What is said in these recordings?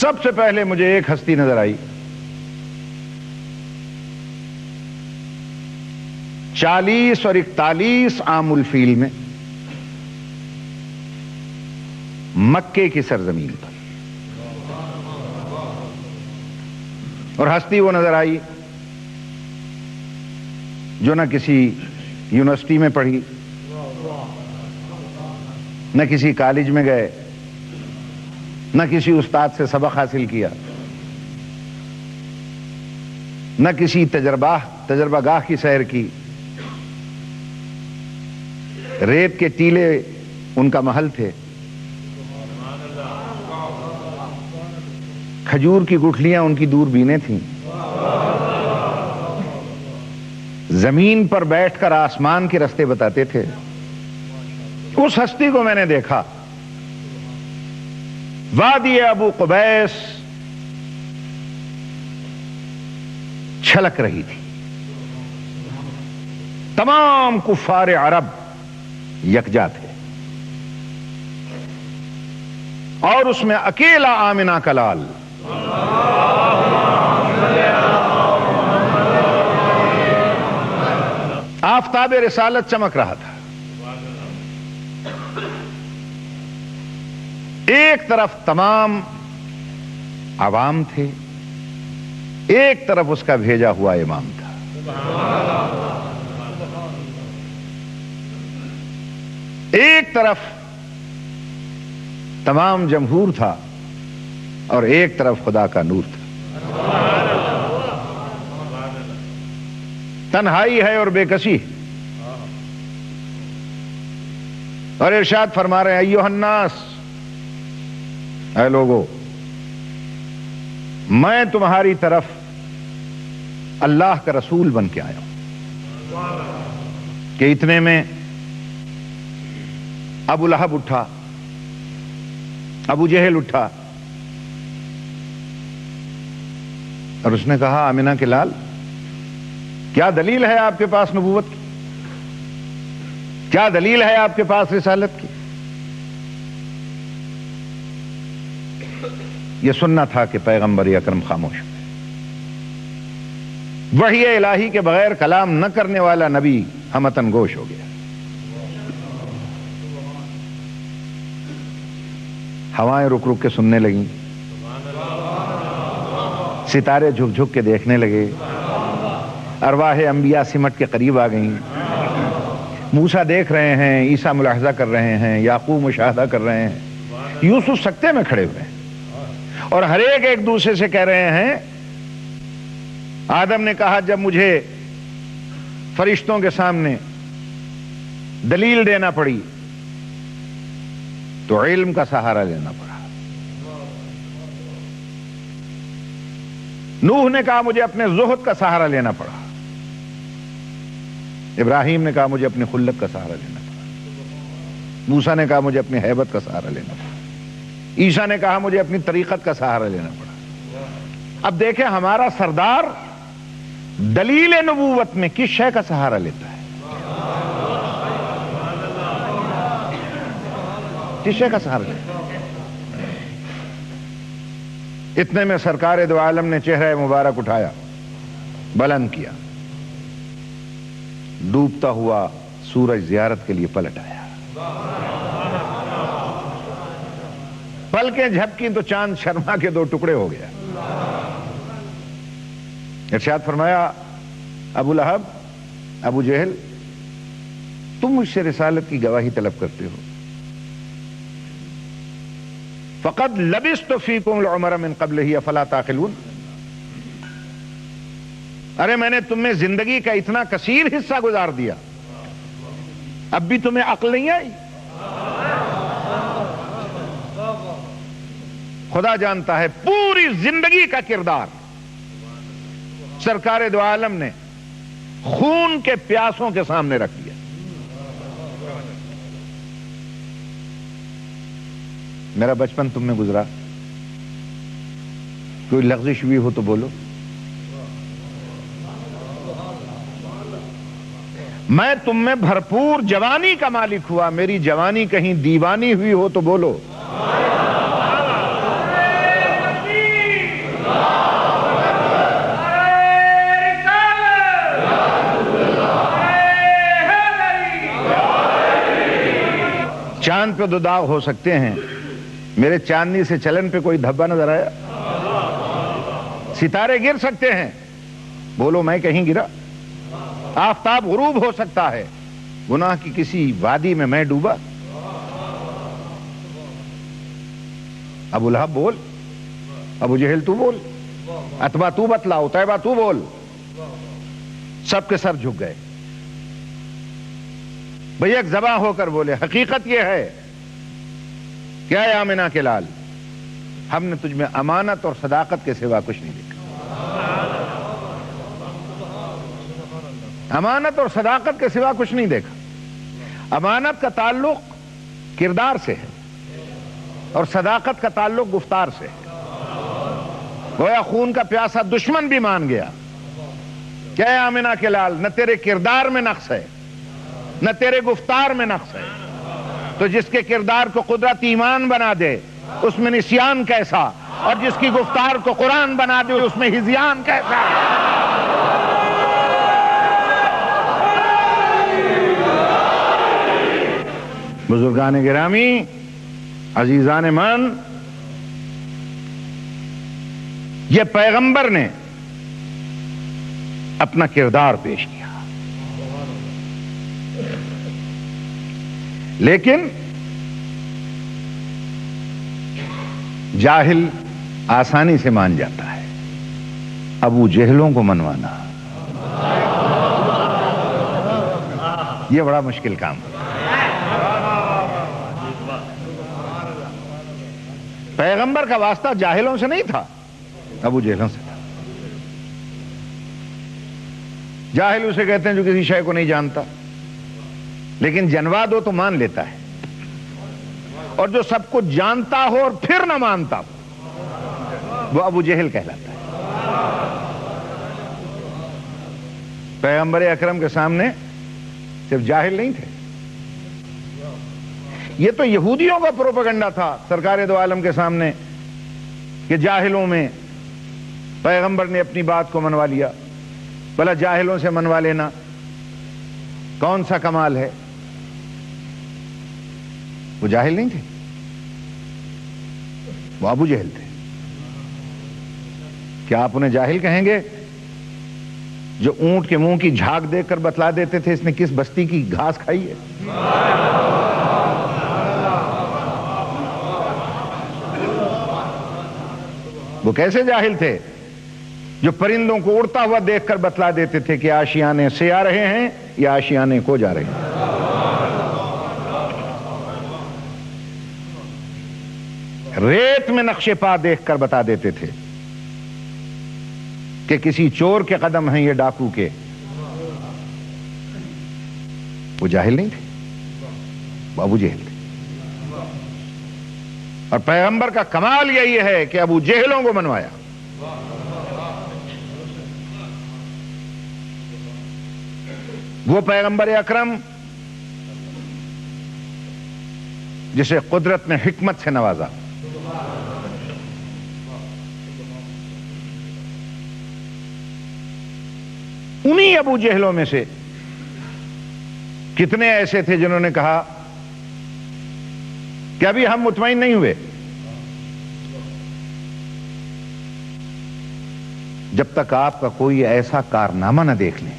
سب سے پہلے مجھے ایک ہستی نظر آئی، 40 اور 41 عام الفیل میں مکے کی سرزمین پر، اور ہستی وہ نظر آئی جو نہ کسی یونیورسٹی میں پڑھی، نہ کسی کالج میں گئے، نہ کسی استاد سے سبق حاصل کیا، نہ کسی تجربہ گاہ کی سیر کی، ریت کے ٹیلے ان کا محل تھے، کھجور کی گٹھلیاں ان کی دوربینیں تھیں، زمین پر بیٹھ کر آسمان کے راستے بتاتے تھے۔ اس ہستی کو میں نے دیکھا، وادی ابو قبیس چھلک رہی تھی، تمام کفار عرب یکجا تھے، اور اس میں اکیلا آمنہ کا لال آفتاب رسالت چمک رہا تھا۔ ایک طرف تمام عوام تھے، ایک طرف اس کا بھیجا ہوا امام تھا۔ ایک طرف تمام جمہور تھا اور ایک طرف خدا کا نور تھا۔ تنہائی ہے اور بے کسی، اور ارشاد فرما رہے ہیں ایھا الناس، اے لوگو، میں تمہاری طرف اللہ کا رسول بن کے آیا ہوں۔ کہ اتنے میں ابو لہب اٹھا، ابو جہل اٹھا، اور اس نے کہا آمنہ کے لال، کیا دلیل ہے آپ کے پاس نبوت کی؟ کیا دلیل ہے آپ کے پاس رسالت کی؟ یہ سننا تھا کہ پیغمبر اکرم خاموش ہے۔ وحی الہی کے بغیر کلام نہ کرنے والا نبی ہمتن گوش ہو گیا۔ ہوائیں رک رک کے سننے لگیں، ستارے جھک جھک کے دیکھنے لگے، ارواح انبیاء سمٹ کے قریب آ گئیں۔ موسیٰ دیکھ رہے ہیں، عیسیٰ ملاحظہ کر رہے ہیں، یعقوب مشاہدہ کر رہے ہیں، یوسف سکتے میں کھڑے ہوئے ہیں، اور ہر ایک دوسرے سے کہہ رہے ہیں۔ آدم نے کہا جب مجھے فرشتوں کے سامنے دلیل دینا پڑی تو علم کا سہارا لینا پڑا۔ نوح نے کہا مجھے اپنے زہد کا سہارا لینا پڑا۔ ابراہیم نے کہا مجھے اپنی خلت کا سہارا لینا پڑا۔ موسیٰ نے کہا مجھے اپنی ہیبت کا سہارا لینا پڑا۔ عیسیٰ نے کہا مجھے اپنی طریقت کا سہارا لینا پڑا۔ اب دیکھیں ہمارا سردار دلیل نبوت میں کس شے کا سہارا لیتا ہے؟ کس شے کا سہارا لیتا ہے؟ اتنے میں سرکار دو عالم نے چہرہ مبارک اٹھایا، بلند کیا، ڈوبتا ہوا سورج زیارت کے لیے پلٹ آیا۔ پلکیں جھپکی تو چاند شرما کے دو ٹکڑے ہو گیا۔ ارشاد فرمایا ابو لہب، ابو جہل، تم مجھ سے رسالت کی گواہی طلب کرتے ہو، فقد لبثت فیکم العمر من قبلہ افلا تعقلون۔ ارے میں نے تم میں زندگی کا اتنا کثیر حصہ گزار دیا، اب بھی تمہیں عقل نہیں آئی؟ خدا جانتا ہے پوری زندگی کا کردار سرکار دو عالم نے خون کے پیاسوں کے سامنے رکھ دیا۔ میرا بچپن تم میں گزرا، کوئی لغزش بھی ہو تو بولو۔ میں تم میں بھرپور جوانی کا مالک ہوا، میری جوانی کہیں دیوانی ہوئی ہو تو بولو۔ چاند پہ 2 داغ ہو سکتے ہیں، میرے چاندنی سے چلن پہ کوئی دھبا نظر آیا؟ ستارے گر سکتے ہیں، بولو میں کہیں گرا؟ آفتاب غروب ہو سکتا ہے، گناہ کی کسی وادی میں میں ڈوبا؟ ابو لہب بول، ابو جہل تو بول، اتبا تو بتلا، اتیبہ تو بول، سب کے سر جھک گئے. بھئی ایک زباں ہو کر بولے حقیقت یہ ہے کیا ہے آمنہ کے لال، ہم نے تجھ میں امانت اور صداقت کے سوا کچھ نہیں دیکھا. امانت اور صداقت کے سوا کچھ نہیں دیکھا. امانت کا تعلق کردار سے ہے اور صداقت کا تعلق گفتار سے ہے. گویا خون کا پیاسا دشمن بھی مان گیا کیا ہے آمنہ کے لال، نہ تیرے کردار میں نقص ہے نہ تیرے گفتار میں نقص ہے. تو جس کے کردار کو قدرت ایمان بنا دے اس میں نسیان کیسا، اور جس کی گفتار کو قرآن بنا دے اس میں ہذیان کیسا. بزرگان گرامی، عزیزان من، یہ پیغمبر نے اپنا کردار پیش کیا، لیکن جاہل آسانی سے مان جاتا ہے، ابو جہلوں کو منوانا یہ بڑا مشکل کام ہے. پیغمبر کا واسطہ جاہلوں سے نہیں تھا، ابو جہلوں سے تھا. جاہل اسے کہتے ہیں جو کسی شے کو نہیں جانتا، لیکن جنوا دو تو مان لیتا ہے، اور جو سب کچھ جانتا ہو اور پھر نہ مانتا ہو وہ ابو جہل کہلاتا ہے. پیغمبر اکرم کے سامنے صرف جاہل نہیں تھے، یہ تو یہودیوں کا پروپیگنڈا تھا سرکار دو عالم کے سامنے کہ جاہلوں میں پیغمبر نے اپنی بات کو منوا لیا. بھلا جاہلوں سے منوا لینا کون سا کمال ہے؟ وہ جاہل نہیں تھے، وہ ابو جہل تھے. کیا آپ انہیں جاہل کہیں گے جو اونٹ کے منہ کی جھاگ دیکھ کر بتلا دیتے تھے اس نے کس بستی کی گھاس کھائی ہے؟ وہ کیسے جاہل تھے جو پرندوں کو اڑتا ہوا دیکھ کر بتلا دیتے تھے کہ آشیانے سے آ رہے ہیں یا آشیانے کو جا رہے ہیں. ریت میں نقشے پا دیکھ کر بتا دیتے تھے کہ کسی چور کے قدم ہیں یہ ڈاکو کے. وہ جاہل نہیں تھے، وہ ابو جہل تھے. اور پیغمبر کا کمال یہی ہے کہ ابو جہلوں کو منوایا. وہ پیغمبر اکرم جسے قدرت نے حکمت سے نوازا، انہی ابو جہلوں میں سے کتنے ایسے تھے جنہوں نے کہا کہ ابھی ہم مطمئن نہیں ہوئے جب تک آپ کا کوئی ایسا کارنامہ نہ دیکھ لیں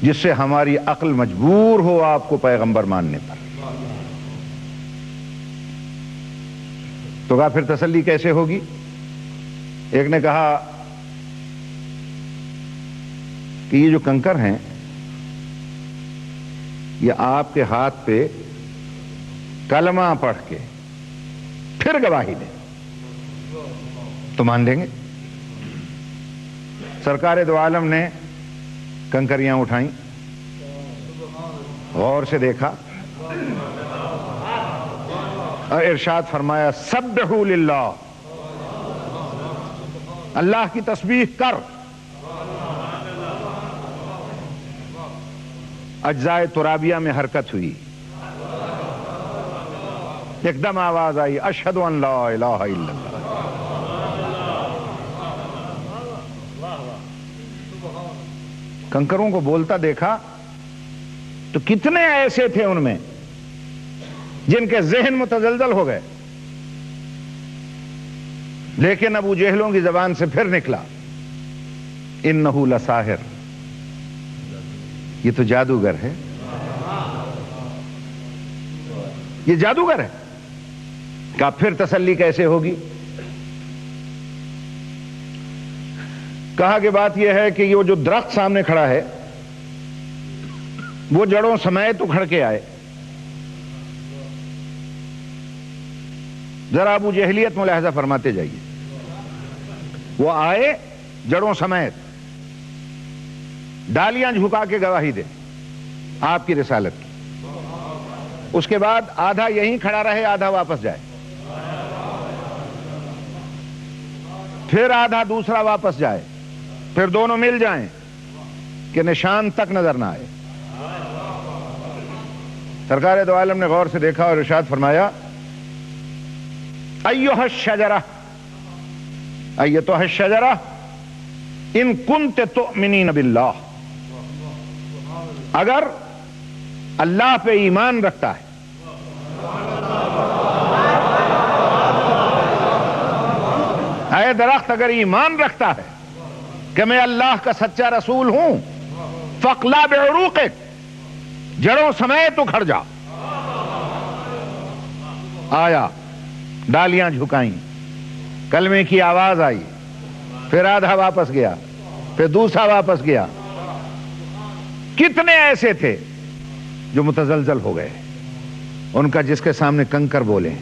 جس سے ہماری عقل مجبور ہو آپ کو پیغمبر ماننے پر. تو کہا پھر تسلی کیسے ہوگی؟ ایک نے کہا کہ یہ جو کنکر ہیں یہ آپ کے ہاتھ پہ کلمہ پڑھ کے پھر گواہی دیں تو مان لیں گے. سرکار دو عالم نے کنکریاں اٹھائیں، غور سے دیکھا اور ارشاد فرمایا سبحوا للہ، اللہ کی تسبیح کر. اجزائے ترابیہ میں حرکت ہوئی، ایک دم آواز آئی اشہد ان لا الہ الا اللہ. کنکروں کو بولتا دیکھا تو کتنے ایسے تھے ان میں جن کے ذہن متزلزل ہو گئے، لیکن ابو جہلوں کی زبان سے پھر نکلا انہ لساحر، یہ تو جادوگر ہے، یہ جادوگر ہے۔ کہا پھر تسلی کیسے ہوگی؟ کہا کہ بات یہ ہے کہ یہ جو درخت سامنے کھڑا ہے وہ جڑوں سمیت اکھڑ کے آئے۔ ذرا ابو جہلیت ملاحظہ فرماتے جائیے، وہ آئے جڑوں سمیت، ڈالیاں جھکا کے گواہی دے آپ کی رسالت کی، اس کے بعد آدھا یہیں کھڑا رہے، آدھا واپس جائے، پھر آدھا دوسرا واپس جائے، پھر دونوں مل جائیں کہ نشان تک نظر نہ آئے۔ سرکار دو عالم نے غور سے دیکھا اور ارشاد فرمایا ایھا الشجرہ، ایتھا الشجرہ ان کنت تؤمنین باللہ، اگر اللہ پہ ایمان رکھتا ہے، اے درخت اگر ایمان رکھتا ہے کہ میں اللہ کا سچا رسول ہوں، فاقلع بعروقک، جڑوں سمیت اکھڑ جا۔ آیا، ڈالیاں جھکائیں، کلمے کی آواز آئی، پھر آدھا واپس گیا، پھر دوسرا واپس گیا۔ کتنے ایسے تھے جو متزلزل ہو گئے، ان کا جس کے سامنے کنکر بولے،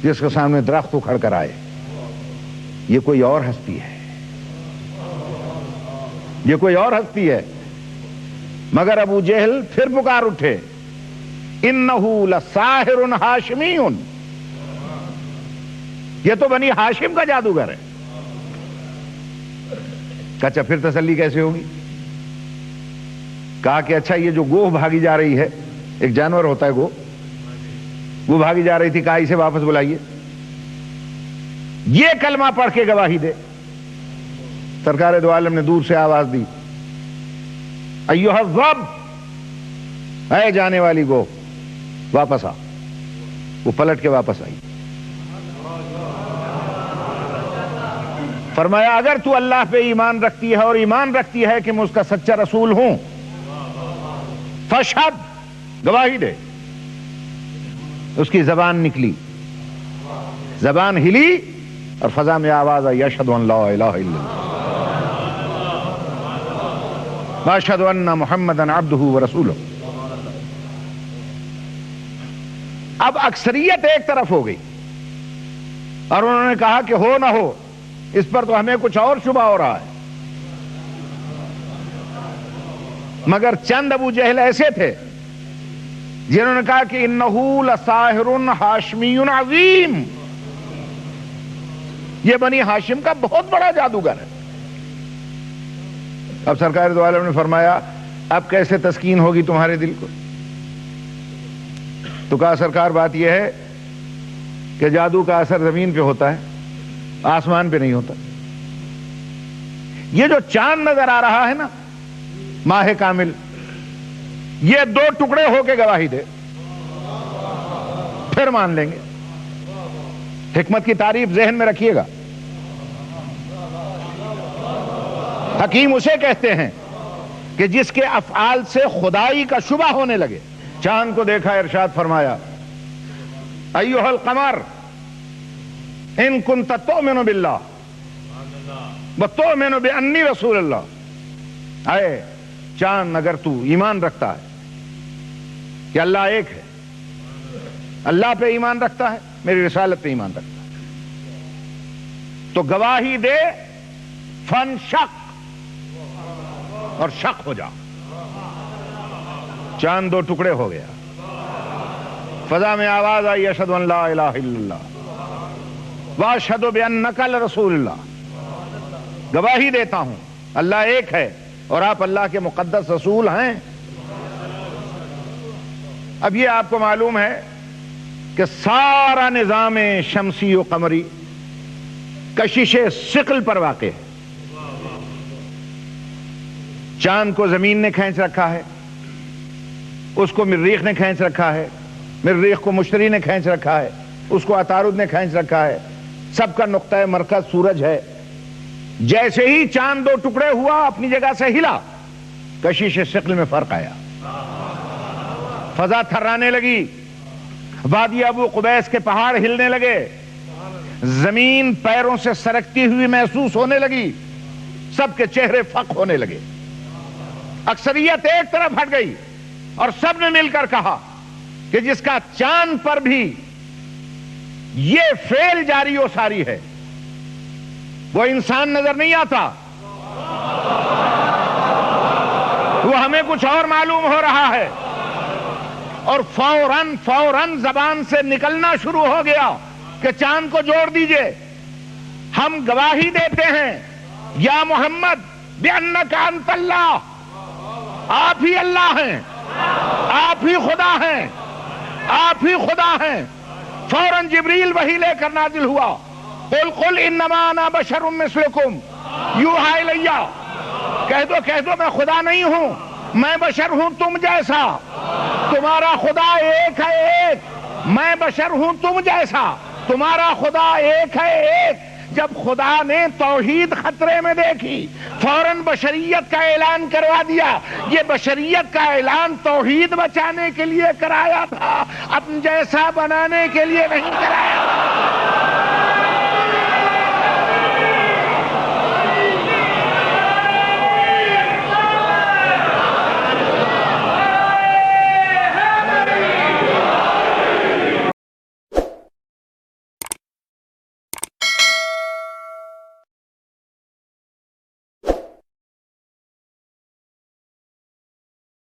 جس کے سامنے درخت اکھڑ کر آئے، یہ کوئی اور ہستی ہے، یہ کوئی اور ہستی ہے۔ مگر ابو جہل پھر پکار اٹھے انہ لساحر ہاشمی، یہ تو بنی ہاشم کا جادوگر ہے۔ کہا پھر تسلی کیسے ہوگی؟ کہا کہ اچھا یہ جو گوہ بھاگی جا رہی ہے، ایک جانور ہوتا ہے گوہ، وہ بھاگی جا رہی تھی، کہا اسے واپس بلائیے، یہ کلمہ پڑھ کے گواہی دے۔ سرکار دو عالم نے دور سے آواز دی ایھا الذئب، اے جانے والی گو واپس آ۔ وہ پلٹ کے واپس آئی۔ فرمایا اگر تو اللہ پہ ایمان رکھتی ہے اور ایمان رکھتی ہے کہ میں اس کا سچا رسول ہوں، فاشہد، گواہی دے۔ اس کی زبان نکلی، زبان ہلی اور فضا میں آواز آئی اشہد ان لا الہ الا اللہ واشہد ان محمدا عبدہ ورسولہ۔ اب اکثریت ایک طرف ہو گئی اور انہوں نے کہا کہ ہو نہ ہو، اس پر تو ہمیں کچھ اور شبہ ہو رہا ہے۔ مگر چند ابو جہل ایسے تھے جنہوں نے کہا کہ انہ لساحر ہاشمی عظیم، یہ بنی ہاشم کا بہت بڑا جادوگر ہے۔ اب سرکار دو عالم نے فرمایا اب کیسے تسکین ہوگی تمہارے دل کو؟ تو کہا سرکار بات یہ ہے کہ جادو کا اثر زمین پہ ہوتا ہے، آسمان پہ نہیں ہوتا۔ یہ جو چاند نظر آ رہا ہے نا، ماہ کامل، یہ دو ٹکڑے ہو کے گواہی دے، پھر مان لیں گے۔ حکمت کی تعریف ذہن میں رکھیے گا۔ حکیم اسے کہتے ہیں کہ جس کے افعال سے خدائی کا شبہ ہونے لگے۔ چاند کو دیکھا، ارشاد فرمایا ایھا القمر ان کنت تؤمن باللہ وتؤمن بانی رسول اللہ، اے چاند اگر تو ایمان رکھتا ہے کہ اللہ ایک ہے، اللہ پہ ایمان رکھتا ہے، میری رسالت پہ ایمان رکھتا ہے، تو گواہی دے، فن شق، اور شق ہو جا۔ چاند دو ٹکڑے ہو گیا، فضا میں آواز آئی اشہد ان لا الہ الا اللہ واشہد بانک لرسول اللہ، گواہی دیتا ہوں اللہ ایک ہے اور آپ اللہ کے مقدس رسول ہیں۔ اب یہ آپ کو معلوم ہے کہ سارا نظام شمسی و قمری کشش ثقل پر واقع ہے۔ چاند کو زمین نے کھینچ رکھا ہے، اس کو مریخ نے کھینچ رکھا ہے، مریخ کو مشتری نے کھینچ رکھا ہے، اس کو عطارد نے کھینچ رکھا ہے، سب کا نقطہ مرکز سورج ہے۔ جیسے ہی چاند دو ٹکڑے ہوا اپنی جگہ سے ہلا، کشش ثقل میں فرق آیا، فضا تھرانے لگی، وادی ابو قبیس کے پہاڑ ہلنے لگے، زمین پیروں سے سرکتی ہوئی محسوس ہونے لگی، سب کے چہرے فق ہونے لگے، اکثریت ایک طرف ہٹ گئی اور سب نے مل کر کہا کہ جس کا چاند پر بھی یہ فعل جاری و ساری ہے وہ انسان نظر نہیں آتا، وہ ہمیں کچھ اور معلوم ہو رہا ہے۔ اور فوراً زبان سے نکلنا شروع ہو گیا کہ چاند کو جوڑ دیجئے، ہم گواہی دیتے ہیں یا محمد بِأَنَّكَ أَنْتَ اللَّهُ، آپ ہی اللہ ہیں، آپ ہی خدا ہیں، آپ ہی خدا ہیں۔ فوراً جبریل وحی لے کر نازل ہوا، قل انما انا بشر مثلکم یوحی الی، کہہ دو میں خدا نہیں ہوں، میں بشر ہوں تم جیسا، تمہارا خدا ایک ہے ایک، میں بشر ہوں تم جیسا، تمہارا خدا ایک ہے ایک۔ جب خدا نے توحید خطرے میں دیکھی فوراً بشریت کا اعلان کروا دیا، یہ بشریت کا اعلان توحید بچانے کے لیے کرایا تھا، اپن جیسا بنانے کے لیے نہیں کرایا۔